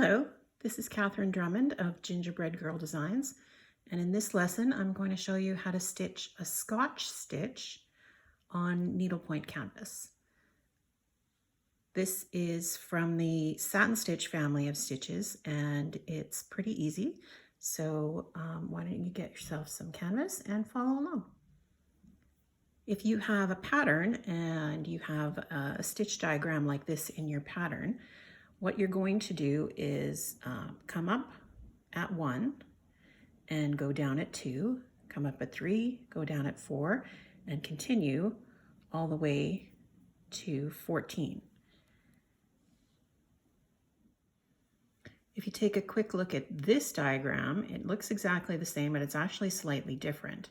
Hello, this is Catherine Drummond of Gingerbread Girl Designs, and in this lesson I'm going to show you how to stitch a Scotch stitch on needlepoint canvas. This is from the satin stitch family of stitches and it's pretty easy, so why don't you get yourself some canvas and follow along. If you have a pattern and you have a stitch diagram like this in your pattern, what you're going to do is come up at 1 and go down at 2, come up at 3, go down at 4, and continue all the way to 14. If you take a quick look at this diagram, it looks exactly the same, but it's actually slightly different.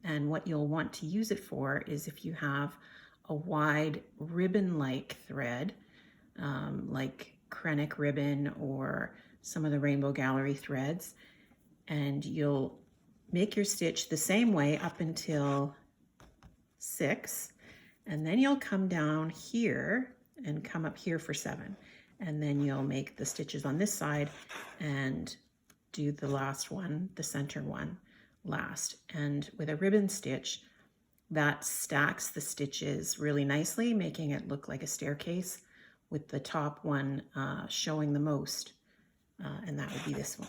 And what you'll want to use it for is if you have a wide ribbon-like thread, like Krennic ribbon or some of the Rainbow Gallery threads, and you'll make your stitch the same way up until 6, and then you'll come down here and come up here for 7, and then you'll make the stitches on this side and do the last one, the center one, last. And with a ribbon stitch, that stacks the stitches really nicely, making it look like a staircase, with the top one showing the most, and that would be this one.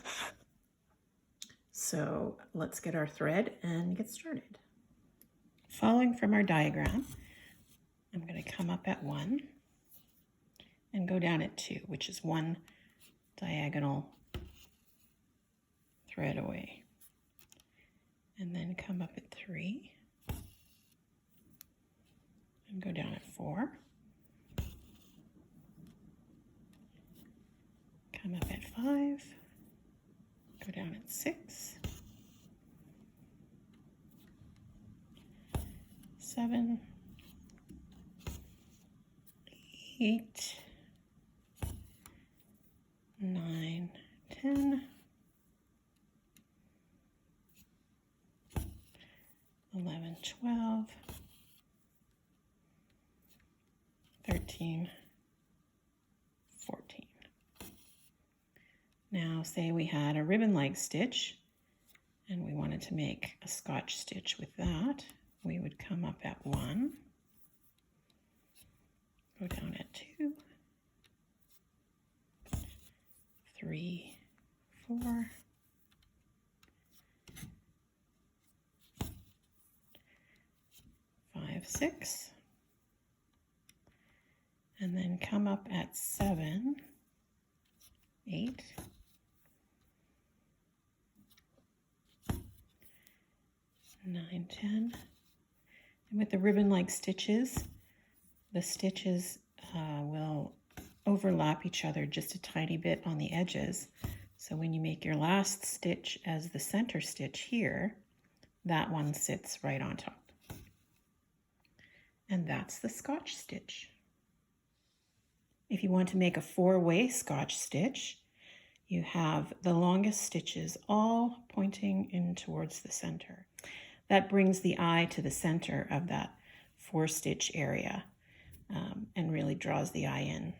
So let's get our thread and get started. Following from our diagram, I'm going to come up at 1 and go down at 2, which is 1 diagonal thread away, and then come up at 3 and go down at 4. Come up at 5, go down at 6, 7, 8, 9, 10, 11, 12, 13, 14. Now say we had a ribbon-like stitch and we wanted to make a Scotch stitch with that. We would come up at 1, go down at 2, 3, 4, 5, 6, and then come up at 7, 8, 9, 10, and with the ribbon-like stitches, the stitches will overlap each other just a tiny bit on the edges. So when you make your last stitch as the center stitch here, that one sits right on top. And that's the Scotch stitch. If you want to make a 4-way Scotch stitch, you have the longest stitches all pointing in towards the center. That brings the eye to the center of that 4-stitch area and really draws the eye in.